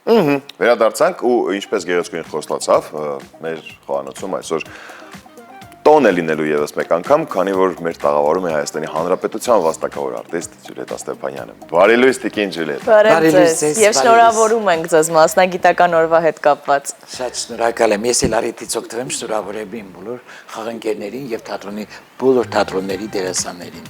Վերադարձանք ու ինչպես գեղեցկուին խոստացավ մեր խոհանոցում այսօր տոն է լինելու եւս մեկ անգամ, քանի որ մեր տաղավարում է Հայաստանի Հանրապետության վաստակավոր արտիստ Ջուլիետա Ստեփանյանը։ Բարի լույս տիկին Ջուլիետ։ Բարև ձեզ։ Եվ շնորհավորում ենք ձեզ մասնագիտական օրվա հետ կապված։ Շատ շնորհակալ եմ։ Ես էլ առիթից օգտվեմ շնորհավորեմ իմ բոլոր խաղընկերներին եւ թատրոնի բոլոր թատրոնների դերասաններին։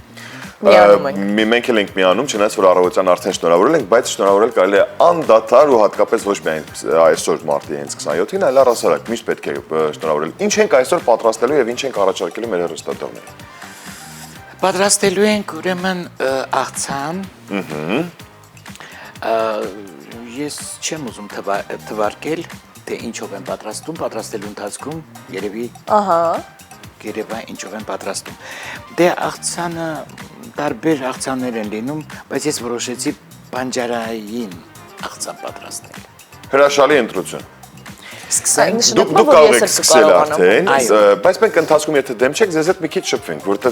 Միանում ենք։ Մենք էլ ենք միանում, չնայած որ առավոտյան արդեն շնորհավորել ենք, բայց շնորհավորել կարելի է անդադար ու հատկապես ոչ միայն այսօր մարտի 27-ին, այլ առհասարակ միշտ պետք է շնորհավորել։ Ինչ ենք այսօր պատրաստելու եւ ինչ ենք առաջարկելու մեր հեռուստատողներին։ Պատրաստելու ենք ուրեմն աղցան։ Ես չեմ ուզում թվարկել, թե ինչով եմ պատրաստելու ընթացքում, երևի գերեվա ինչով եմ պատրաստում։ Դե աղցանը տարբեր աղցաններ են լինում, բայց ես որոշեցի բանջարային աղցան պատրաստել։ Հրաշալի ընտրություն։ Սկսենք։ Դուք կարող եք սկսել արդեն, բայց մենք ընթացքում եթե դեմ չեք, ձեզ հետ մի քիչ շփվենք, որովհետև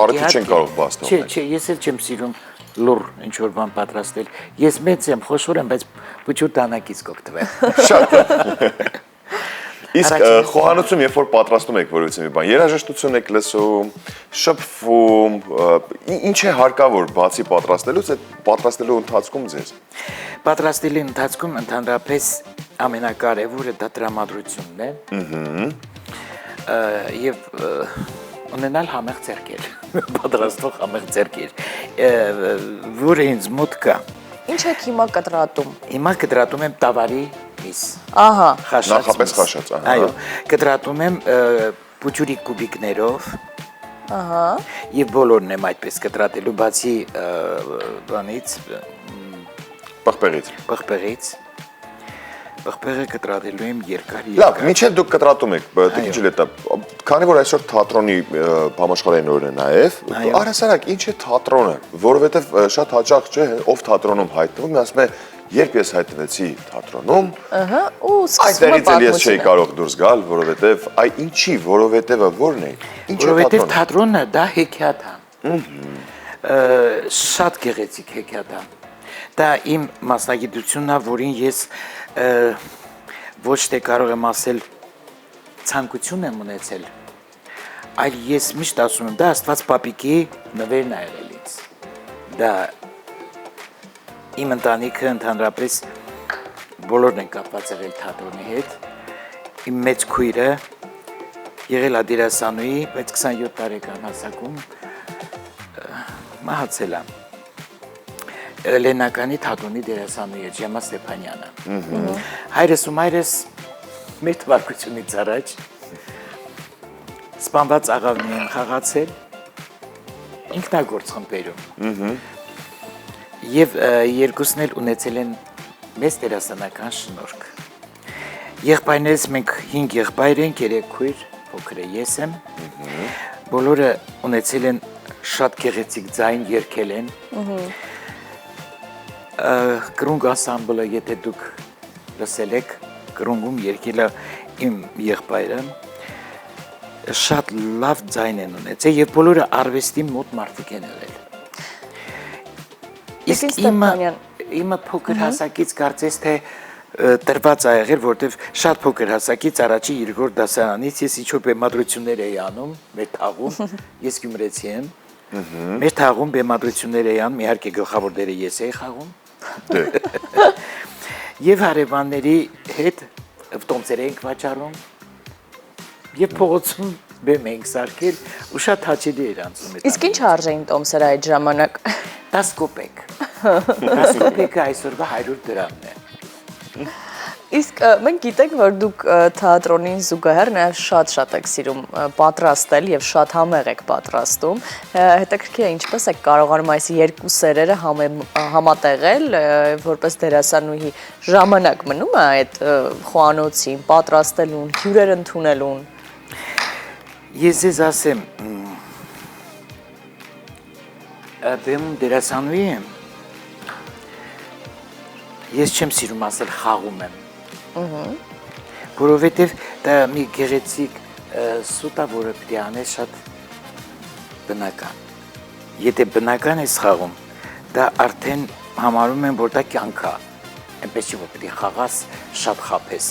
առիթ չեն կարող բաց թողնել։ Չէ, ես էլ չեմ սիրում լուր ինչ-որ բան պատրաստել։ Ես մեծ եմ, խոշոր եմ, բայց փոքր տանակից կօգտվեմ։ Շատ։ Իսկ խոհանոցում երբ որ պատրաստում եք որևէ մի բան, երաժշտություն եք լսում, շփվում, ինչ է հարկավոր բացի պատրաստելուց, այդ պատրաստելու ընթացքում ձեզ։ Պատրաստելու ընթացքում ընդհանրապես ամենակարևորը դա տրամադրությունն է։ Եվ ունենալ համեղ ձեռքեր, պատրաստող համեղ ձեռքեր, որը ինձ մոտ կա։ Ինչ եք հիմա կտրատում։ Հիմա կտրատում եմ տավարի միս։ Ահա։ Նախապես խաշած, այո, կտրատում եմ փուչուրիկ կուբիկներով։ Ահա։ Եվ բոլորն եմ այդպես կտրատելու, բացի բանից պղպեղից։ Պղպեղը կտրատելու եմ երկար։ Լավ, մինչև դուք կտրատում եք, տիկին Ջուլիետա, քանի որ այսօր թատրոնի համաշխարհային օրն է նաև, առհասարակ ինչ է թատրոնը, որովհետև շատ հաճախ չէ, ով թատրոնում հայտնվում, ասում է, երբ ես հայտնվեցի թատրոնում, ու սկսվում է այդտեղից էլ ես չէի կարող դուրս գալ, որովհետև այ ինչի, որովհետևը ո՞րն է։ Որովհետև թատրոնը դա հեքիաթ է։ Շատ գեղեցիկ հեքիաթ է։ Դա իմ մասնագիտությունն է, որին ես ոչ թե կարող եմ ասել ցանկություն եմ ունեցել, այլ ես միշտ ասում եմ, դա Աստված պապիկի նվերն է եղել ինձ։ Դա իմ ընտանիքը ընդհանրապես բոլորն են կապված եղել թատրոնի հետ։ Իմ մեծ քույրը եղել է դերասանուհի, բայց 27 տարեկան հասակում մահացել է։ Լեննականի թատրոնի դերասանուհի Ջեմա Ստեփանյանը։ Հայրս ու մայրս մեր թվարկությունից առաջ սպանված աղավնի են խաղացել ինքնագործ խմբերում։ Եվ երկուսն էլ ունեցել են մեծ դերասանական շնորհք։ Եղբայրներս մենք 5 եղբայր ենք, 3 քույր, փոքրը ես եմ։ Բոլորը ունեցել են շատ գեղեցիկ ձայն, երգել են։ Կրունգ անսամբլը, եթե դուք լսել եք, կրունգում երգել է իմ եղբայրը, շատ լավ ձայն են ունեցել եւ բոլորը արվեստի մոտ մարդիկ են եղել։ Իսկ իմը փոքր հասակից կարծես թե տրված է եղել, որտեվ շատ փոքր հասակից առաջի երկրորդ դասարանից ես ինչ-որ բեմադրություններ էի անում մեր թաղում, ես գյումրեցի եմ։ Մեր թաղում բեմադրություններ էի անում, իհարկե գլխավոր դերը ես էի խաղում։ Եվ հարևանների հետ տոմսեր էինք վաճառում եւ փողոցում բեմ էինք սարքել ու շատ հաճելի էր անցնում։ Իսկ ինչ արժեին տոմսերը այդ ժամանակ։ 10 կոպեկ։ 10 կոպեկը այսօրվա 100 դրամն է։ Իսկ մենք գիտենք, որ դուք թատրոնին զուգահեռ նաև շատ եք սիրում պատրաստել եւ շատ համեղ եք պատրաստում։ Հետաքրքիր է ինչպես եք կարողանում այս երկու սերերը համատեղել, որպես դերասանուհի ժամանակ մնում է այդ խոհանոցին, պատրաստելուն, հյուրեր ընդունելուն։ Ես ձեզ ասեմ, բեմում դերասանուհի եմ։ Ես չեմ սիրում ասել խաղում եմ։ Որովհետև դա մի գեղեցիկ սուտ է, որը պետք է անես շատ բնական։ Եթե բնական ես խաղում, դա արդեն համարում եմ, որ դա կյանք է։ այնպես չի որ պետք է խաղաս շատ խափես։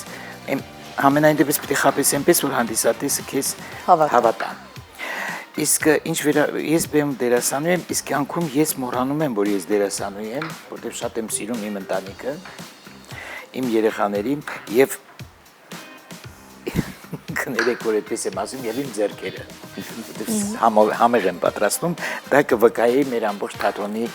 Ամենայն դեպս պետք է խափես այնպես որ հանդիսատեսը քեզ հավատան։ Իսկ ինչ ես բեմ դերասանու եմ, իսկ անկում ես մոռանում եմ, որ ես դերասանու եմ, որտեղ շատ եմ սիրում իմ ընտանիքը, իմ երեխաներին եւ կներեք որ այդպես եմ ասում եւ իմ ձեռքերը, որտեղ համեղ եմ պատրաստում, դա կվկայի մեր ամբողջ թատրոնի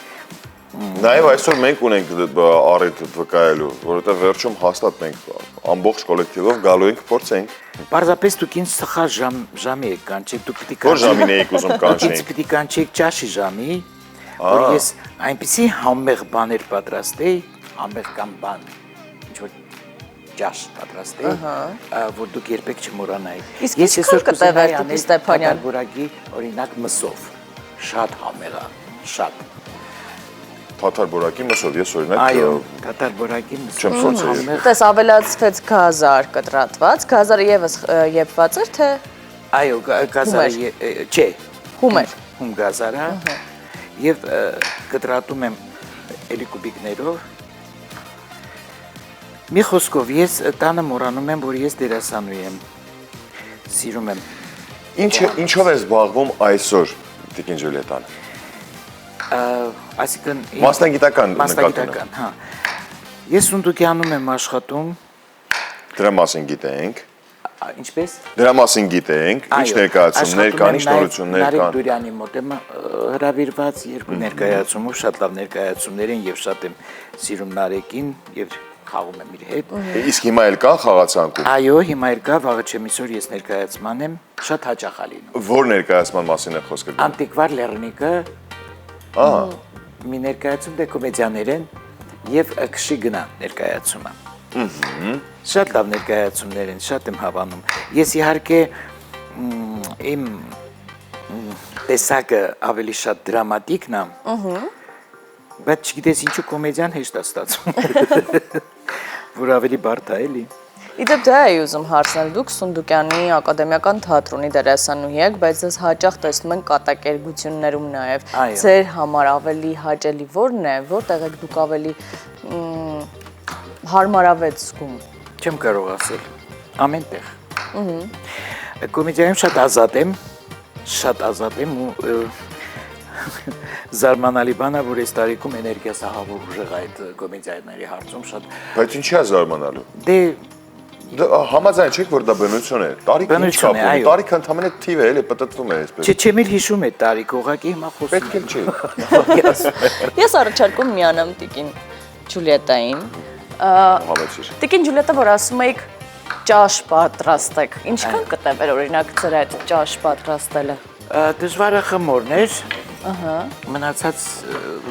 Նաև այսօր մենք ունենք առիթ վկայելու, որովհետև վերջում հաստատ մենք ամբողջ կոլեկտիվով գալու ենք փորձենք։ Պարզապես դուք ինձ սխալ ժամի եք կանչեք, դուք պետք է Որ ժամին էիք ուզում կանչեինք։ Ինձ պետք է կանչեք ճաշի ժամի, որ ես այնպեսի համեղ բաներ պատրաստեի, համեղ կամ բան, ինչ որ ճաշ պատրաստեի, որ դուք երբեք չմոռանայիք։ Ես այսօր կտևեր Տիկին Ստեփանյան Որակի օրինակ մսով, շատ համեղ է, շատ Թաթար բորակի մսով, ես օրինակ Այո, թաթար բորակի չեմ փորձել։ Տես ավելացվեց գազար կտրատված, գազարը եւս եփված էր թե Այո, գազարը չէ, հումեր։ Հում գազարը եւ կտրատում եմ էլի կուբիկներով։ Մի խոսքով ես տանը մոռանում եմ, որ ես դերասանու եմ։ Սիրում եմ։ Ինչով ես զբաղվում այսօր Տիկին Ջուլիետան։ Այսինքն Մասնագիտական մասնագիտական, հա։ Ես Սունդուկյանում եմ աշխատում։ Դրա մասին գիտենք։ Ինչպես։ Դրա մասին գիտենք, ինչ ներկայացումներ կան, ինչ նորություններ Նարեկ կան։ Դուրյանի մոտ եմ հրավիրված երկու ներկայացումով, շատ լավ ներկայացումներ են եւ շատ եմ սիրում Նարեկին եւ խաղում եմ իր հետ։ Իսկ հիմա էլ կա խաղացանկում։ Այո, հիմա էլ կա, վաղը չեմ իսօր ես ներկայացման եմ, շատ հաճախ է լինում։ Որ ներկայացման մասին է խոսքը։ Անտիկվար Լեռնիկը մի ներկայացում դե կոմեդիաներ են եւ քշի գնա ներկայացումը։ Շատ լավ ներկայացումներ են, շատ եմ հավանում։ Ես իհարկե իմ տեսակը ավելի շատ դրամատիկն է։ Բայց չգիտես ինչու կոմեդիան հեշտ է ստացվում։ Որ ավելի բարդ է էլի։ Իդեպ դա էի ուզում հարցնել, դուք Սունդուկյանի ակադեմիական թատրոնի դերասանուհի եք, բայց ձեզ հաճախ տեսնում են կատակերգություններում նաև։ Ձեր համար ավելի հաճելի ո՞րն է, որտեղ եք դուք ավելի հարմարավետ զգում։ Չեմ կարող ասել։ Ամենտեղ։ Կոմեդիայում շատ ազատ եմ ու զարմանալի բան է, որ այս տարիքում էներգիա սահավոր ուժեղ այդ կոմեդիաների հարցում շատ։ Բայց ինչի է զարմանալու։ Դե Համաձայն չեք, որ դա բնություն է։ Տարիքը ինչ կապ ունի։ Տարիքը ընդհանրապես թիվ է, էլի պտտվում է այսպես։ Չէ, չեմ էլ հիշում այդ տարիքը, ուղղակի հիմա խոսում Պետք էլ չի։ Ես առաջարկում միանամ Տիկին Ջուլիետային։ Համեցիր։ Տիկին Ջուլիետը, որ ասում եք ճաշ պատրաստեք, ինչքան կտևեր օրինակ ձեր այդ ճաշ պատրաստելը։ Դժվարը խմորն էր։ Մնացած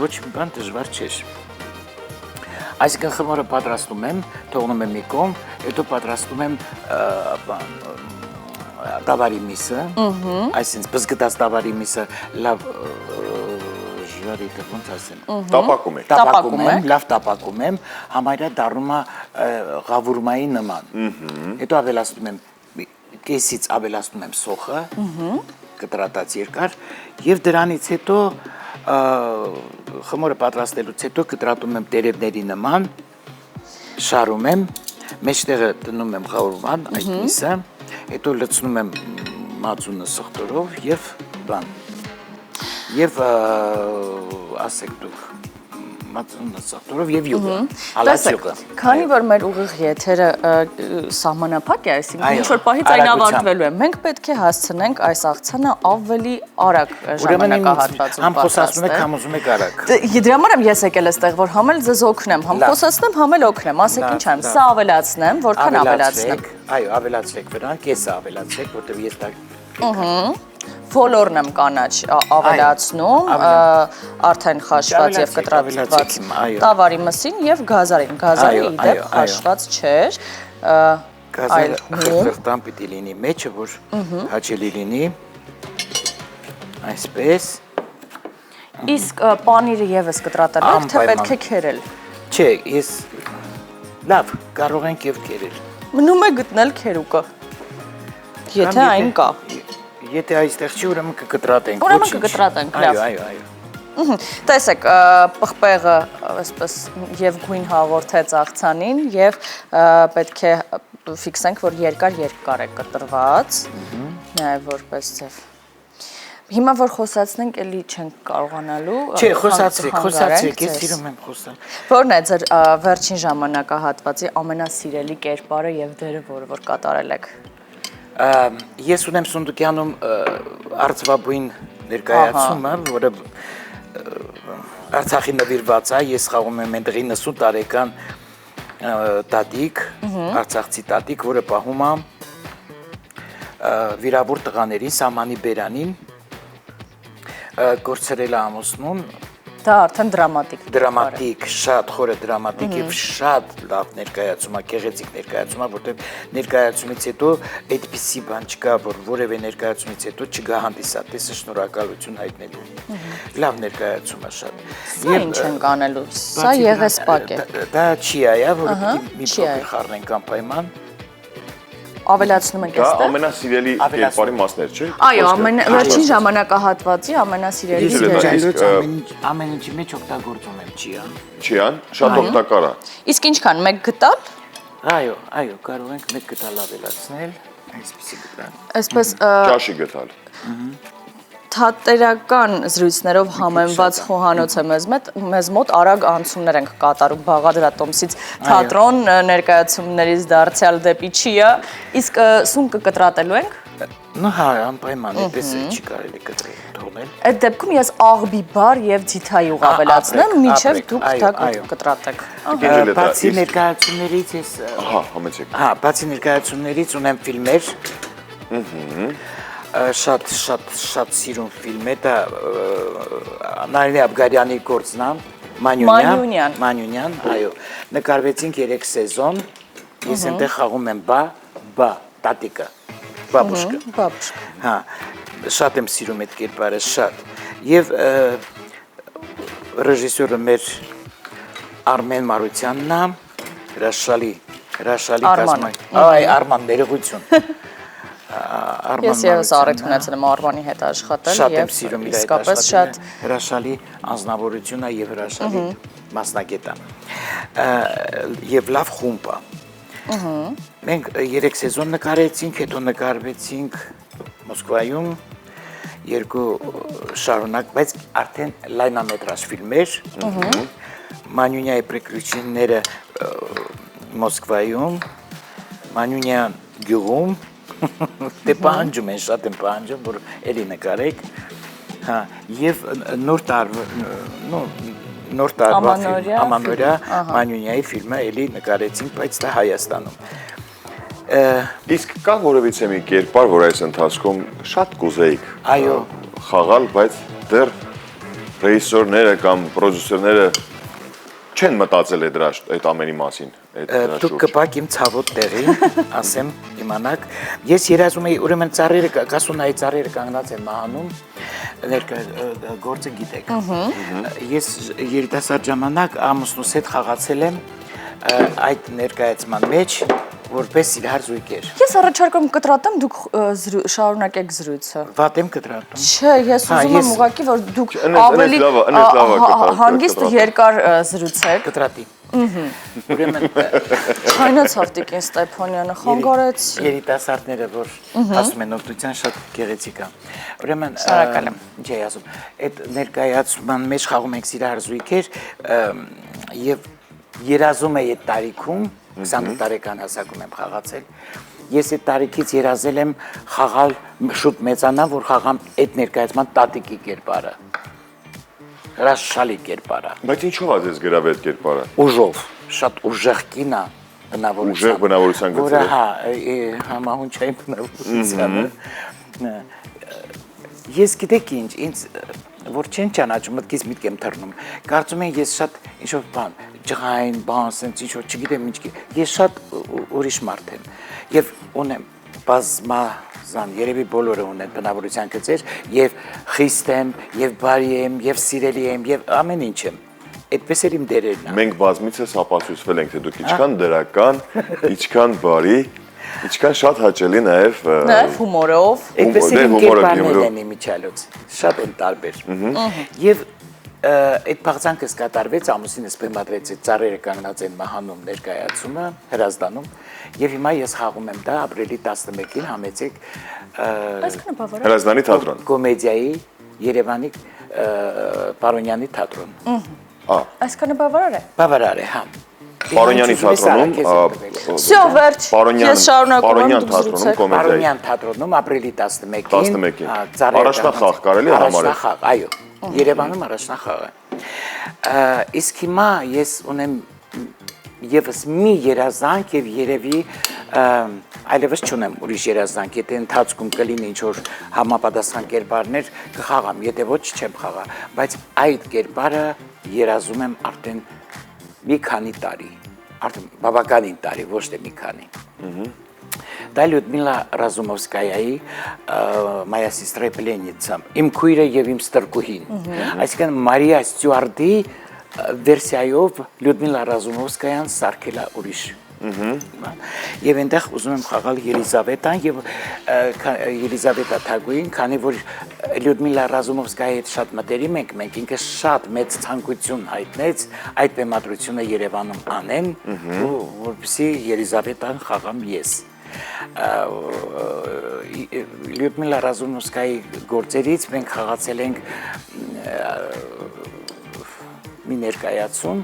ոչ մի բան դժվար չէր։ Այսինքն խմորը պատրաստում եմ, թողնում եմ մի կողմ, հետո պատրաստում եմ տավարի միսը, այսինքն բզգտած տավարի միսը լավ ժարիտը ոնց ասեմ։ Տապակում եք։ Տապակում եմ, լավ տապակում եմ, համարյա դառնում է ղավուրմայի նման։ Հետո ավելացնում եմ կեսից ավելացնում եմ սոխը, կտրատած երկար, եւ դրանից հետո խմորը պատրաստելուց հետո կտրատում եմ տերևների նման, շարում եմ, մեջտեղը դնում եմ ղավուրման այդ միսը, հետո լցնում եմ մածունը սխտորով եւ բան։ Եվ ասեք դուք մածունը սխտորով եւ յուղը, հալածյուղը։ Քանի որ մեր ուղիղ եթերը սահմանափակ է, այսինքն ինչ որ պահից այն ավարտվելու է, մենք պետք է հասցնենք այս աղցանը ավելի արագ ժամանակահատվածում համ խոսացնում եք, համ ուզում եք արագ։ Դրա համար եմ ես եկել այստեղ, որ համ էլ ձեզ օգնեմ, համ խոսացնեմ, համ էլ օգնեմ, ասեք ինչ եմ, սա ավելացնեմ, որքան ավելացնեմ։ Այո, ավելացրեք վրան, կեսը ավելացրեք, որտեղ ես դա Ոլորն եմ կանաչ ավելացնում, արդեն խաշված եւ կտրատված տավարի մսին եւ գազարին։ Գազարը իդեպ խաշված չէր։ Գազարը խրխրտան պիտի լինի մեջը, որ հաճելի լինի։ Այսպես։ Իսկ պանիրը եւս կտրատել եք, թե պետք է քերել։ Չէ, ես լավ, կարող ենք եւ քերել։ Մնում է գտնել քերուկը։ Եթե այն կա։ Եթե այստեղ չի, ուրեմն կկտրատենք։ Ուրեմն կկտրատենք, լավ։ Այո, այո, այո։ Տեսեք, պղպեղը այսպես եւ գույն հաղորդեց աղցանին եւ պետք է ֆիքսենք, որ երկար է կտրված։ Նաեւ որպես ձև։ Հիմա որ խոսացնենք, էլի չենք կարողանալու։ Չէ, խոսացրեք, ես սիրում եմ խոսալ։ Որն է ձեր վերջին ժամանակահատվածի ամենասիրելի կերպարը եւ դերը, որ կատարել եք։ Ես ունեմ Սունդուկյանում արծվաբույն ներկայացումը, որը Արցախի նվիրված է, ես խաղում եմ այնտեղ 90 տարեկան տատիկ, արցախցի տատիկ, որը պահում է վիրավոր տղաներին, սամանի բերանին, կորցրել է ամուսնուն, Դա արդեն դրամատիկ, շատ խորը դրամատիկ եւ շատ լավ ներկայացում է, գեղեցիկ ներկայացում է, որտեղ ներկայացումից հետո այդպիսի բան չկա, որ որևէ ներկայացումից հետո չգա հանդիսատեսը շնորհակալություն հայտնելու։ Լավ ներկայացում է շատ։ Սա ինչ ենք անելու։ Սա եղեսպակ է։ Դա չիա, որը մի փոքր խառնենք անպայման։ Ավելացնում ենք Դա այստեղ։ ամենասիրելի կերպարի մասներ, չէ՞։ Այո, վերջին ժամանակահատվածի ամենասիրելի Ամեն ինչի մեջ օգտագործում եմ չիան։ Չիան շատ օգտակար է։ Իսկ ինչքան մեկ գտալ։ Այո, կարող ենք մեկ գտալ ավելացնել, այսպեսի գտալ։ Այսպես Ճաշի գտալ։ թատերական զրույցներով համեմված խոհանոցը մեզ մոտ արագ անցումներ ենք կատարում Բաղադրատոմսից թատրոն ներկայացումներից դարձյալ դեպի Չիա, իսկ սունկը կտրատելու ենք։ Ну հա, անպայման այդպես չի կարելի կտրել թողնել։ Այդ դեպքում ես աղբի բար եւ ձիթայյուղ ավելացնեմ, մինչեւ դուք դա կտրատեք։ Բացի ներկայացումներից ես Ահա, համեցեք։ Հա, բացի ներկայացումներից ունեմ ֆիլմեր։ Շատ սիրուն ֆիլմ է, դա Նարինե Աբգարյանի գործն է, Մանյունյան, այո, նկարվեցինք 3 սեզոն, ես այնտեղ խաղում եմ տատիկը, բաբուշկը, հա, շատ եմ սիրում այդ կերպարը, շատ, և ռեժիսորը մեր Արմեն Մարությանն է, հրաշալի Արման ներողություն, Ես ևս առիթ ունեցել եմ Արմանի հետ աշխատել շատ եմ սիրում իր հետ աշխատել, հրաշալի անձնավորություն է և հրաշալի մասնագետ է և լավ խումբ է։ Մենք 3 սեզոն նկարեցինք, հետո նկարվեցինք Մոսկվայում, 2 շարունակ, բայց արդեն լայնամետրաժ ֆիլմեր, Մանյունյայի պրեկրուչինները Մոսկվայում, Մանյունյան գյուղում, դե պահանջում են, շատ են պահանջում, որ էլի նկարեք, և նոր տարվա Ամանորյա Մանյունյայի ֆիլմը էլի նկարեցինք, բայց դա Հայաստանում։ Իսկ կա որևիցե մի կերպար, որ այս ընթացքում շատ կուզեիք խաղալ, բայց դեռ ռեժիսորները կամ պրոդյուսերները չեն մտածել այդ ամենի մասին։ Դուք կպակ իմ ցավոտ տեղին, ասեմ, իմանաք, ես երազում էի, ուրեմն կասունայի ծառերը կանգնած են մահանում, գործը գիտեք, ես երիտասարդ ժամանակ ամուսնուս հետ խաղացել եմ այդ ներկայացման մեջ, որպես իրար զույգեր։ Ես առաջարկում կտրատեմ, դուք շարունակեք զրույցը։ Վատ եմ կտրատում։ Չէ, ես ուզում եմ ուղղակի, որ դուք ավելի հանգիստ երկար զրուցեք։ Կտրատի։ Ուրեմն Չայնացավ Տիկին Ստեփանյանը, խանգարեց։ Երիտասարդները, որ ասում են օգնության շատ գեղեցիկ է։ Ուրեմն շնորհակալ եմ։ Չի ասում, այդ ներկայացման մեջ խաղում ենք իրար զույգեր եւ երազում էի այդ տարիքում 28 տարեկան հասակում եմ խաղացել։ Ես այդ տարիքից երազել եմ խաղալ շուտ մեծանալ, որ խաղամ այդ ներկայացման տատիկի կերպարը։ Հրաշալի կերպարը։ Բայց ինչով է ձեզ գրավ այդ կերպարը։ Ուժով, շատ ուժեղ կին է բնավորությամբ։ Ուժեղ բնավորության գծերը։ Որը հա, համահունչային բնավորությանը։ Ես գիտեք ինչ, ինձ որ չեն ճանաչում, մտքից միտք եմ թռնում։ Կարծում եմ ես շատ ինչ-որ բան, ջղային, բան, սենց ինչ-որ չգիտեմ ինչ, ես շատ ուրիշ մարդ եմ։ Եվ ունեմ բազմազան, երևի բոլորը ունեն բնավորության գծեր, եւ խիստ եմ, եւ բարի եմ, եւ սիրելի եմ, եւ ամեն ինչ եմ։ Այդպես էլ իմ դերերն են։ Մենք բազմիցս ապացույցվել ենք, թե դուք ինչքան դրական, ինչքան բարի, ինչքան շատ հաճելի նաև հումորով։ Այդպես էլ իմ կերպարներն են իմիջալոց, շատ են տարբեր։ Եվ այդ բաղձանքը կատարվեց, ամուսինս բեմադրեց այդ ծառերը կանգնած են մահանում ներկայացումը հրազդանում եւ հիմա ես խաղում եմ դա ապրիլի 11-ին համեցեք Այսքանը բավարար։ Հրազդանի թատրոն։ կոմեդիայի Երևանի Պարոնյանի թատրոն։ Այսքանը բավարար է։ Բավարար է, հա։ Պարոնյանի թատրոնում Всё, վերջ։ Ես շարունակում եմ դուք զրուցեք։ Պարոնյան թատրոնում ապրիլի 11-ին Առաջնախաղ կարելի է համարել։ Առաջնախաղ, այո։ Երևանում առաջնախաղ է։ Իսկ հիմա ես ունեմ եւս մի երազանք եւ երևի այլևս չունեմ ուրիշ երազանք, եթե ընթացքում կլինի ինչ-որ համապատասխան կերպարներ կխաղամ, եթե ոչ չեմ խաղա, բայց այդ կերպարը երազում եմ արդեն մի քանի տարի, արդեն բավականին տարի, ոչ թե մի քանի։ Դա Լյուդմիլա Ռազումովսկայայի «Моя сестра пленница», իմ քույրը եւ իմ ստրկուհին, այսինքն Մարիա Ստյուարտի վերսիայով Լյուդմիլա Ռազումովսկայան սարքելա ուրիշ։ Եվ այնտեղ ուզում եմ խաղալ Ելիզավետան եւ Ելիզավետա Թագուին, քանի որ Լյուդմիլա Ռազումովսկայի հետ շատ մտերիմ ենք, մենք ինքը շատ մեծ ցանկություն հայտնեց այդ բեմադրությունը Երևանում անեն, որպեսզի Ելիզավետան խաղամ ես։ Լյուդմիլա Ռազումովսկայի գործերից մենք խաղացել ենք մի ներկայացում,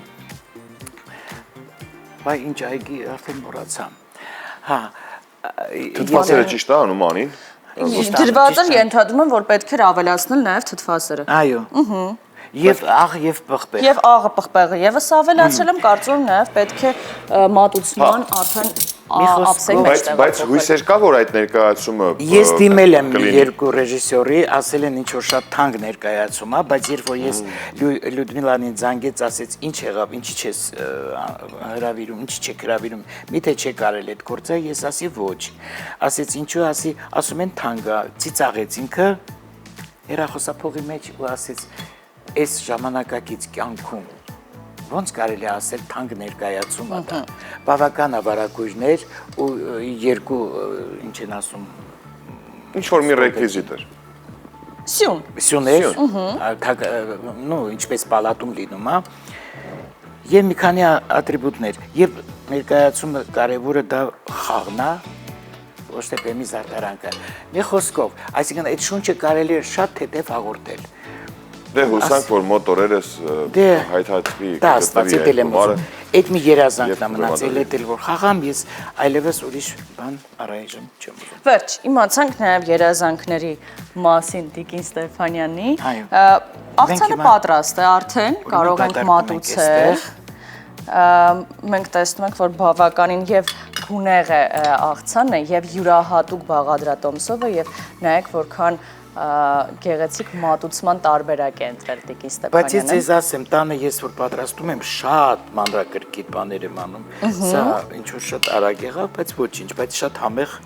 բայց ինչ այգի արդեն մոռացա։ Հա, Թթվասերը ճիշտ է անումանին։ Դրված էր ենթադրում եմ, որ պետք էր ավելացնել նաև թթվասերը։ Այո։ Եվ աղ եւ պղպեղ։ Եվ աղը պղպեղը եւս ավելացրել եմ, կարծում եմ նաև պետք է մատուցման արդեն ափսեի մեջ Բայց հույսեր կա, որ այդ ներկայացումը Ես դիմել եմ երկու ռեժիսորի, ասել են ինչ որ շատ թանկ ներկայացում է, բայց երբ որ ես Լյուդմիլանին զանգեց, ասեց ինչ եղավ, ինչի չես հրավիրում, ինչի չեք հրավիրում, միթե չեք արել այդ գործը, ես ասի ոչ։ Ասեց ինչու, ասի, ասում են թանկ է, ծիծաղեց ինքը հեռախոսափողի մեջ ու ասեց այս ժամանակակից կյանքում ոնց կարելի ասել թանկ ներկայացում է դա բավական ավարակույրներ ու երկու ինչ են ասում ինչ որ մի ռեկվիզիտ էր Սյուներ նո ինչպես պալատում լինում է եւ մի քանի ատրիբուտներ եւ ներկայացումը կարեւորը դա խաղն է ոչ թե բեմի զարդարանքը մի խոսքով այսինքն այդ շունչը կարելի է շատ թեթև հաղորդել Դե հուսանք, որ մոտ օրերս հայթայթվի Դա ստացել եմ ուզում Այդ մի երազանքն է մնացել էդ էլ որ խաղամ ես այլևս ուրիշ բան առայժմ չեմ ուզում Վերջ, իմացանք նաև երազանքների մասին Տիկին Ստեփանյանի Աղցանը պատրաստ է արդեն, կարող ենք մատուցել Մենք տեսնում ենք, որ բավականին եւ գունեղ է աղցանը եւ յուրահատուկ բաղադրատոմսով է եւ նայեք որքան գեղեցիկ մատուցման տարբերակ է ընտրել Տիկին Ստեփանյանը։ Բայց ես ձեզ ասեմ, տանը ես որ պատրաստում եմ շատ մանրակրկիտ բաներ եմ անում։ Սա ինչ որ շատ արագ եղավ, բայց ոչինչ, բայց շատ համեղ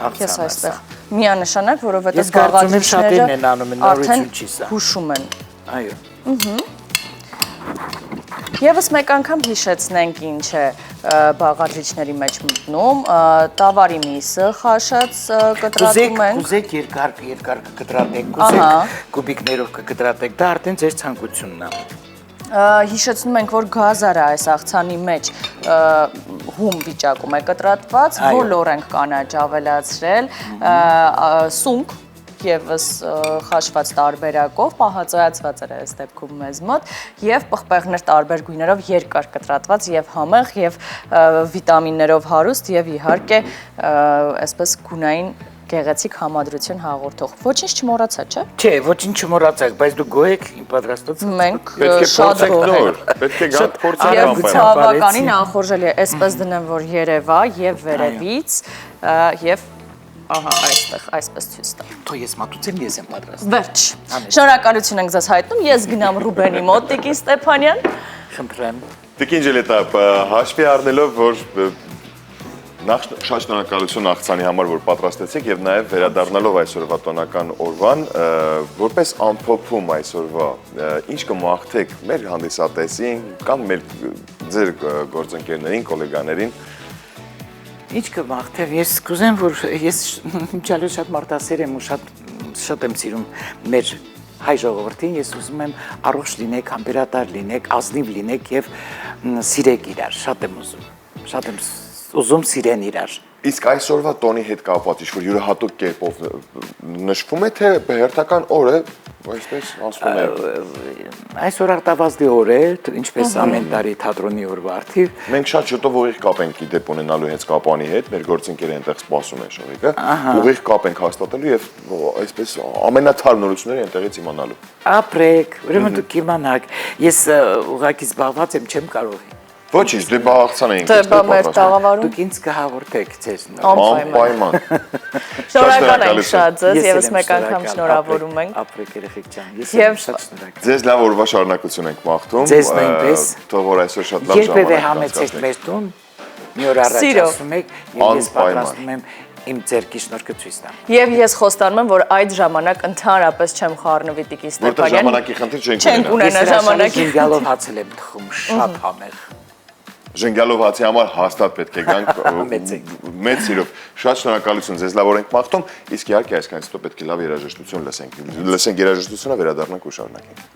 աղցան է։ Ես այստեղ միանշանակ, որովհետեւ բաղադրիչները արդեն հուշում են։ Այո։ Եվս մեկ անգամ հիշեցնենք ինչ է բաղադրիչների մեջ մտնում, տավարի միսը խաշած կտրատում ենք։ Կուզեք երկար կտրատեք, կուզեք կուբիկներով կտրատեք, դա արդեն ձեր ցանկությունն է։ Հիշեցնում ենք, որ գազարը այս աղցանի մեջ հում վիճակում է կտրատված, բոլոր ենք կանաչ ավելացրել, սունկ, Եվս խաշված տարբերակով, պահածոյացված էր այս դեպքում մեզ մոտ և պղպեղներ տարբեր գույներով երկար կտրատված և համեղ և վիտամիններով հարուստ և իհարկե այսպես գունային գեղեցիկ համադրություն հաղորդող։ Ոչինչ չմոռացա, չէ՞։ Չէ, ոչինչ չմոռացաք, բայց դուք գոհ եք իմ պատրաստած։ Մենք շատ գոհ ենք։ Պետք է գանք փորձենք Եվ բավականին անխորժելի է, այսպես դնեմ, որ երևա և վերևից և Ահա, այստեղ, այսպես ցույց տա։ Թող ես մատուցեմ, ես եմ պատրաստ։ Վերջ։ Շնորհակալություն ենք ձեզ հայտնում։ Ես գնամ Ռուբենի մոտ, Տիկին Ստեփանյան։ Խնդրեմ։ Տիկին Ջելետա, հաշվի առնելով, որ նախ շատ շնորհակալություն աղցանի համար, որ պատրաստեցիք եւ նաեւ վերադառնալով այսօրվա տոնական օրվան, որպես ամփոփում այսօրվա, ինչ կմաղթեք մեր հանդիսատեսին կամ մեր ձեր գործընկերներին, գոլեգաներին Ինչ կմաղթեմ, ես կուզեմ, որ ես ինչալու շատ մարդասեր եմ ու շատ եմ սիրում մեր հայ ժողովրդին ես ուզում եմ առողջ լինեք, համբերատար լինեք, ազնիվ լինեք եւ սիրեք իրար, շատ եմ ուզում սիրեն իրար։ Իսկ այսօրվա տոնի հետ կապված ինչ-որ յուրահատուկ կերպով նշվում է, թե հերթական օր է, այսպես ասվում է։ Այսօր արտավազդի օր է, ինչպես ամեն տարի թատրոնի օրվա արդիվ։ Մենք շատ շուտով ուղիղ կապ ենք իդեպ ունենալու հենց Կապանի հետ, մեր գործընկերները այնտեղ սպասում են Շավիկը։ Ուղիղ կապ ենք հաստատելու եւ այսպես ամենաթարմ նորությունները այնտեղից իմանալու։ Ապրեք, ուրեմն դուք իմանաք, ես ուղղակի զբաղված եմ, չեմ կարող։ Ոչինչ, դե բա աղցան էինք Դե բա մեր տաղավարում Դուք ինձ կհաղորդեք ձեզ նոր։ անպայման։ շնորհակալ ենք շատ ձեզ, եւս մեկ անգամ շնորհավորում ենք։ Ապրեք երեխեք ջան, ես Եվ եմ շատ շնորհակալ։ Ձեզ լավ օրվա շարունակություն ենք մաղթում։ Ձեզ նույնպես։ Թող որ այսօր շատ լավ Երբևէ ժամանակ համեցեք մեր տուն, մի օր առաջ Սիրո։ ասում եք, եւ ես պատրաստում եմ իմ ձեռքի շնորհքը ցույց տամ։ Եվ ես խոստանում եմ, որ այդ ժամանակ ընդհանրապես չեմ խառնվի Տիկի Որտեղ Ստեփանյան։ ժամանակի խնդիր չենք Չենք ունենա։ ունենա ժամանակի։ Զինգալով հացել եմ թխում, շատ համեղ։ Ժենգալով հացի համար հաստատ պետք է գանք մեծ սիրով։ Շատ շնորհակալություն ձեզ լավ օր ենք մաղթում, իսկ իհարկե այսքանից հետո պետք է լավ երաժշտություն լսենք։ Լսենք երաժշտությունը, վերադառնանք ու շարունակենք։